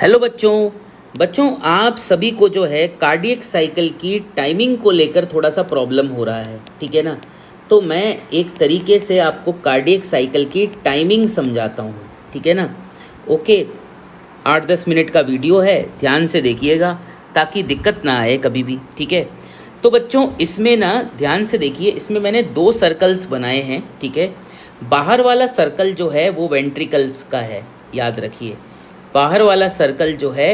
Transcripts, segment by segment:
Hello बच्चों। आप सभी को जो है कार्डियक साइकिल की टाइमिंग को लेकर थोड़ा सा प्रॉब्लम हो रहा है, ठीक है ना। तो मैं एक तरीके से आपको कार्डियक साइकिल की टाइमिंग समझाता हूँ, ठीक है ना। ओके, 8-10 मिनट का वीडियो है, ध्यान से देखिएगा ताकि दिक्कत ना आए कभी भी, ठीक है। तो बच्चों इसमें ना ध्यान से देखिए, इसमें मैंने 2 सर्कल्स बनाए हैं, ठीक है। बाहर वाला सर्कल जो है वो वेंट्रिकल्स का है, याद रखिए। बाहर वाला सर्कल जो है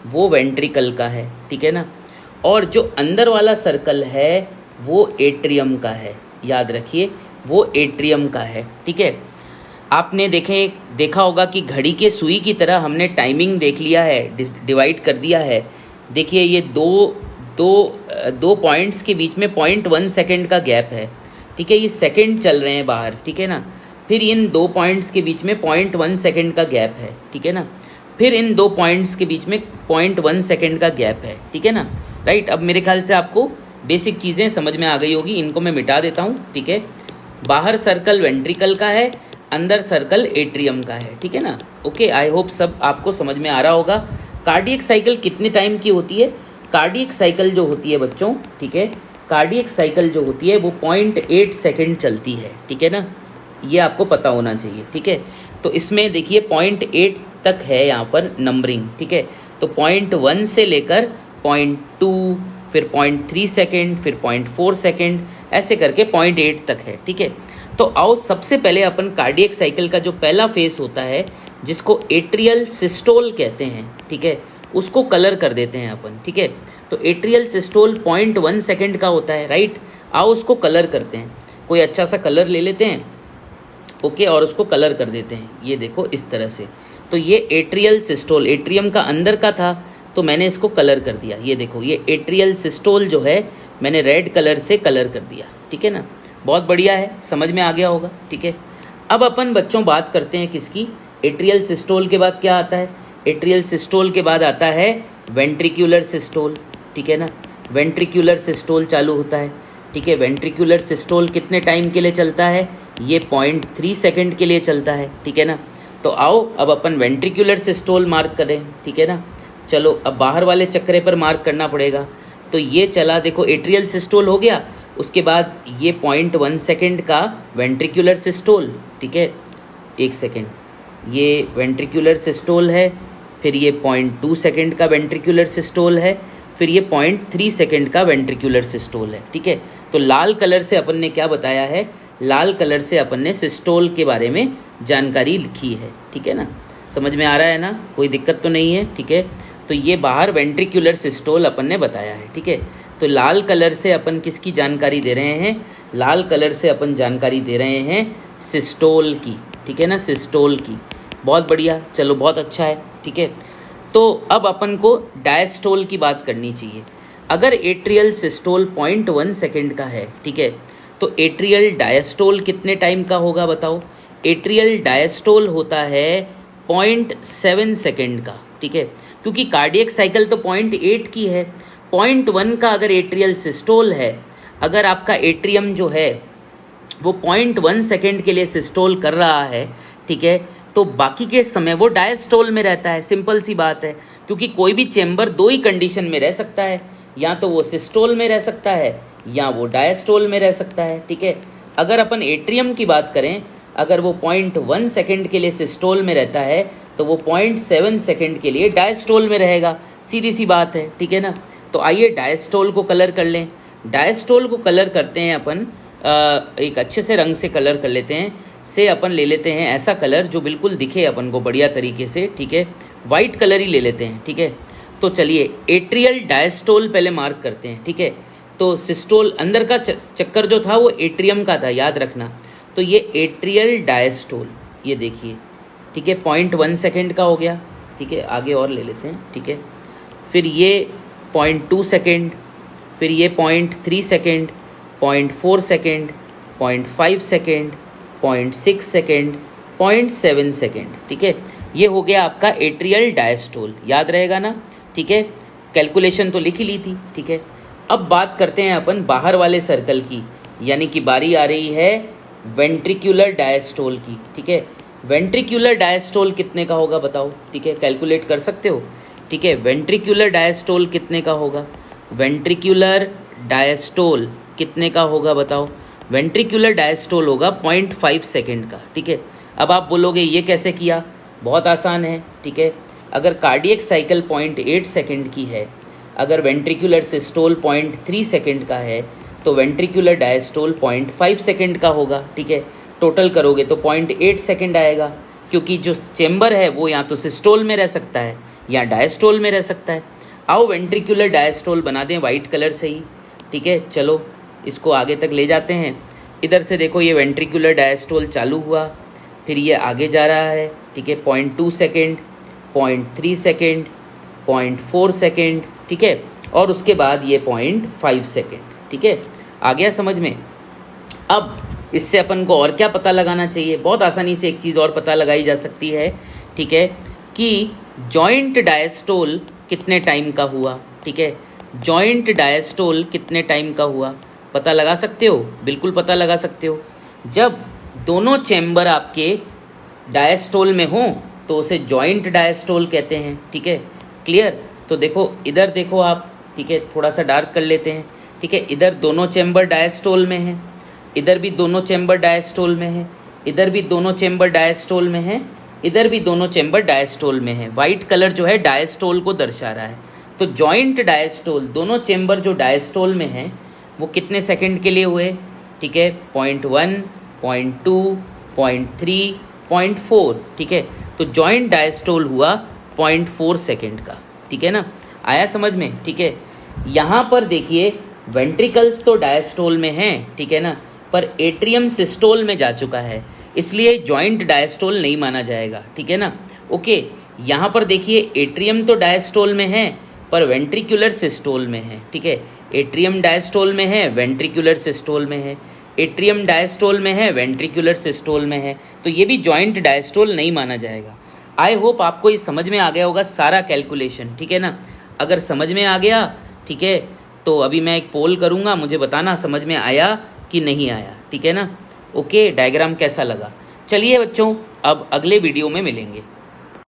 वो वेंट्रिकल का है, ठीक है ना। और जो अंदर वाला सर्कल है वो एट्रियम का है, याद रखिए, वो एट्रियम का है, ठीक है। आपने देखा होगा कि घड़ी के सुई की तरह हमने टाइमिंग देख लिया है, डिवाइड कर दिया है। देखिए ये दो पॉइंट्स के बीच में 0.1 सेकेंड का गैप है, ठीक है। ये सेकेंड चल रहे हैं बाहर, ठीक है ना। फिर इन 2 पॉइंट्स के बीच में 0.1 सेकेंड का गैप है, ठीक है ना। फिर इन 2 पॉइंट्स के बीच में 0.1 सेकेंड का गैप है, ठीक है ना। राइट, अब मेरे ख्याल से आपको बेसिक चीज़ें समझ में आ गई होगी। इनको मैं मिटा देता हूँ, ठीक है। बाहर सर्कल वेंट्रिकल का है, अंदर सर्कल एट्रियम का है, ठीक है ना। ओके, आई होप सब आपको समझ में आ रहा होगा। कार्डियक साइकिल कितने टाइम की होती है? कार्डियक साइकिल जो होती है बच्चों, ठीक है, कार्डियक साइकिल जो होती है वो 0.8 सेकेंड चलती है, ठीक है ना। ये आपको पता होना चाहिए, ठीक है। तो इसमें देखिए 0.8 तक है यहाँ पर नंबरिंग, ठीक है। तो 0.1 से लेकर 0.2, फिर 0.3 सेकेंड, फिर 0.4 सेकेंड, ऐसे करके 0.8 तक है, ठीक है। तो आओ सबसे पहले अपन कार्डियक साइकिल का जो पहला फेस होता है जिसको एट्रियल सिस्टोल कहते हैं, ठीक है, उसको कलर कर देते हैं अपन, ठीक है। तो एट्रियल सिस्टोल 0.1 सेकेंड का होता है, राइट। आओ उसको कलर करते हैं, कोई अच्छा सा कलर ले लेते हैं, ओके, और उसको कलर कर देते हैं। ये देखो इस तरह से। तो ये एट्रियल सिस्टोल एट्रियम का अंदर का था, तो मैंने इसको कलर कर दिया। ये देखो, ये एट्रियल सिस्टोल जो है मैंने रेड कलर से कलर कर दिया, ठीक है ना। बहुत बढ़िया है, समझ में आ गया होगा, ठीक है। अब अपन बच्चों बात करते हैं किसकी? एट्रियल सिस्टोल के बाद क्या आता है? एट्रियल सिस्टोल के बाद आता है वेंट्रिक्यूलर सिस्टोल, ठीक है ना। वेंट्रिक्यूलर सिस्टोल चालू होता है, ठीक है। वेंट्रिक्यूलर सिस्टोल कितने टाइम के लिए चलता है? ये 0.3 सेकेंड के लिए चलता है, ठीक है ना। तो आओ अब अपन वेंट्रिक्यूलर सिस्टोल मार्क करें, ठीक है ना। चलो अब बाहर वाले चक्रे पर मार्क करना पड़ेगा। तो ये चला, देखो एट्रियल सिस्टोल हो गया, उसके बाद ये 0.1 सेकेंड का वेंट्रिक्यूलर सिस्टोल, ठीक है। 1 सेकेंड, ये वेंट्रिक्यूलर सिस्टोल है। फिर ये 0.2 सेकेंड का वेंट्रिक्यूलर सिस्टोल है। फिर ये 0.3 सेकेंड का वेंट्रिक्यूलर सिस्टोल है, ठीक है। तो लाल कलर से अपन ने क्या बताया है? लाल कलर से अपन ने सिस्टोल के बारे में जानकारी लिखी है, ठीक है ना। समझ में आ रहा है ना, कोई दिक्कत तो नहीं है, ठीक है। तो ये बाहर वेंट्रिक्यूलर सिस्टोल अपन ने बताया है, ठीक है। तो लाल कलर से अपन किसकी जानकारी दे रहे हैं? लाल कलर से अपन जानकारी दे रहे हैं सिस्टोल की, ठीक है ना, सिस्टोल की। बहुत बढ़िया, चलो बहुत अच्छा है, ठीक है। तो अब अपन को डायस्टोल की बात करनी चाहिए। अगर एट्रियल सिस्टोल 0.1 सेकेंड का है, ठीक है, तो एट्रियल डायस्टोल कितने टाइम का होगा बताओ? एट्रियल डायस्टोल होता है 0.7 सेकेंड का, ठीक है। क्योंकि कार्डियक साइकिल तो 0.8 की है, 0.1 का अगर एट्रियल सिस्टोल है, अगर आपका एट्रियम जो है वो 0.1 सेकेंड के लिए सिस्टोल कर रहा है, ठीक है, तो बाकी के समय वो डायस्टोल में रहता है। सिंपल सी बात है, क्योंकि कोई भी चेम्बर 2 ही कंडीशन में रह सकता है, या तो वो सिस्टोल में रह सकता है या वो डायस्टोल में रह सकता है, ठीक है। अगर अपन एट्रियम की बात करें, अगर वो 0.1 सेकेंड के लिए सिस्टोल में रहता है तो वो 0.7 सेकेंड के लिए डायस्टोल में रहेगा। सीधी सी बात है, ठीक है ना। तो आइए डायस्टोल को कलर कर लें। डायस्टोल को कलर करते हैं अपन, एक अच्छे से रंग से कलर कर लेते हैं। से अपन ले लेते हैं ऐसा कलर जो बिल्कुल दिखे अपन को बढ़िया तरीके से, ठीक है। वाइट कलर ही ले लेते हैं, ठीक है। तो चलिए एट्रियल डायस्टोल पहले मार्क करते हैं, ठीक है। तो सिस्टोल अंदर का चक्कर जो था वो एट्रियम का था, याद रखना। तो ये एट्रियल डायस्टोल, ये देखिए, ठीक है, 0.1 सेकेंड का हो गया, ठीक है। आगे और ले लेते हैं, ठीक है। फिर ये 0.2 सेकेंड, फिर ये 0.3 second, 0.4 second, 0.5 second, 0.6 second, 0.7 second, ठीक है। ये हो गया आपका एट्रियल डायस्टोल, याद रहेगा ना, ठीक है। कैलकुलेशन तो लिख ही ली थी, ठीक है। अब बात करते हैं अपन बाहर वाले सर्कल की, यानी कि बारी आ रही है वेंट्रिक्यूलर डायस्टोल की, ठीक है। वेंट्रिकुलर डायस्टोल कितने का होगा बताओ, ठीक है, कैलकुलेट कर सकते हो, ठीक है। वेंट्रिकुलर डायस्टोल कितने का होगा, वेंट्रिकुलर डायस्टोल कितने का होगा बताओ, वेंट्रिकुलर डायस्टोल होगा 0.5 सेकेंड का, ठीक है। अब आप बोलोगे ये कैसे किया, बहुत आसान है, ठीक है। अगर कार्डियक साइकिल 0.8 सेकेंड की है, अगर वेंट्रिकुलर सिस्टोल 0.3 सेकेंड का है, तो वेंट्रिकुलर डायस्टोल 0.5 सेकेंड का होगा, ठीक है। टोटल करोगे तो 0.8 सेकेंड आएगा, क्योंकि जो चेम्बर है वो या तो सिस्टोल में रह सकता है या डायस्टोल में रह सकता है। आओ वेंट्रिकुलर डायस्टोल बना दें वाइट कलर से ही, ठीक है। चलो इसको आगे तक ले जाते हैं। इधर से देखो ये वेंट्रिकुलर डायस्टोल चालू हुआ, फिर ये आगे जा रहा है, ठीक है। 0.2 सेकेंड, 0.3 सेकेंड, 0.4 सेकेंड, ठीक है, और उसके बाद ये 0.5 सेकेंड, ठीक है। आ गया समझ में। अब इससे अपन को और क्या पता लगाना चाहिए, बहुत आसानी से एक चीज़ और पता लगाई जा सकती है, ठीक है, कि जॉइंट डायस्टोल कितने टाइम का हुआ, ठीक है। जॉइंट डायस्टोल कितने टाइम का हुआ पता लगा सकते हो, बिल्कुल पता लगा सकते हो। जब दोनों चैम्बर आपके डायस्टोल में हो तो उसे जॉइंट डायस्टोल कहते हैं, ठीक है। क्लियर। तो देखो इधर देखो आप, ठीक है, थोड़ा सा डार्क कर लेते हैं, ठीक है। इधर दोनों चैम्बर डायस्टोल में है, इधर भी दोनों चैम्बर डायस्टोल में है, इधर भी दोनों चैम्बर डायस्टोल में है, इधर भी दोनों चैम्बर डायस्टोल में है। वाइट कलर जो है डायस्टोल को दर्शा रहा है। तो जॉइंट डायस्टोल, दोनों चैम्बर जो डायस्टोल में है वो कितने सेकंड के लिए हुए, ठीक है, 0.1, 0.2, 0.3, 0.4, ठीक है। तो जॉइंट डायस्टोल हुआ 0.4 सेकंड का, ठीक है ना, आया समझ में, ठीक है। यहाँ पर देखिए वेंट्रिकल्स तो डायस्टोल में हैं, ठीक है ना, पर एट्रियम सिस्टोल में जा चुका है, इसलिए जॉइंट डायस्टोल नहीं माना जाएगा, ठीक है ना। ओके, यहाँ पर देखिए एट्रियम तो डायस्टोल में है पर वेंट्रिकुलर सिस्टोल में है, ठीक है। एट्रियम डायस्टोल में है, वेंट्रिकुलर सिस्टोल में है, एट्रियम डायस्टोल में है, वेंट्रिकुलर सिस्टोल में है, तो ये भी जॉइंट डायस्टोल नहीं माना जाएगा। आई होप आपको ये समझ में आ गया होगा सारा कैलकुलेशन, ठीक है ना। अगर समझ में आ गया, ठीक है, तो अभी मैं एक पोल करूँगा, मुझे बताना समझ में आया कि नहीं आया, ठीक है ना। ओके, डायग्राम कैसा लगा। चलिए बच्चों, अब अगले वीडियो में मिलेंगे।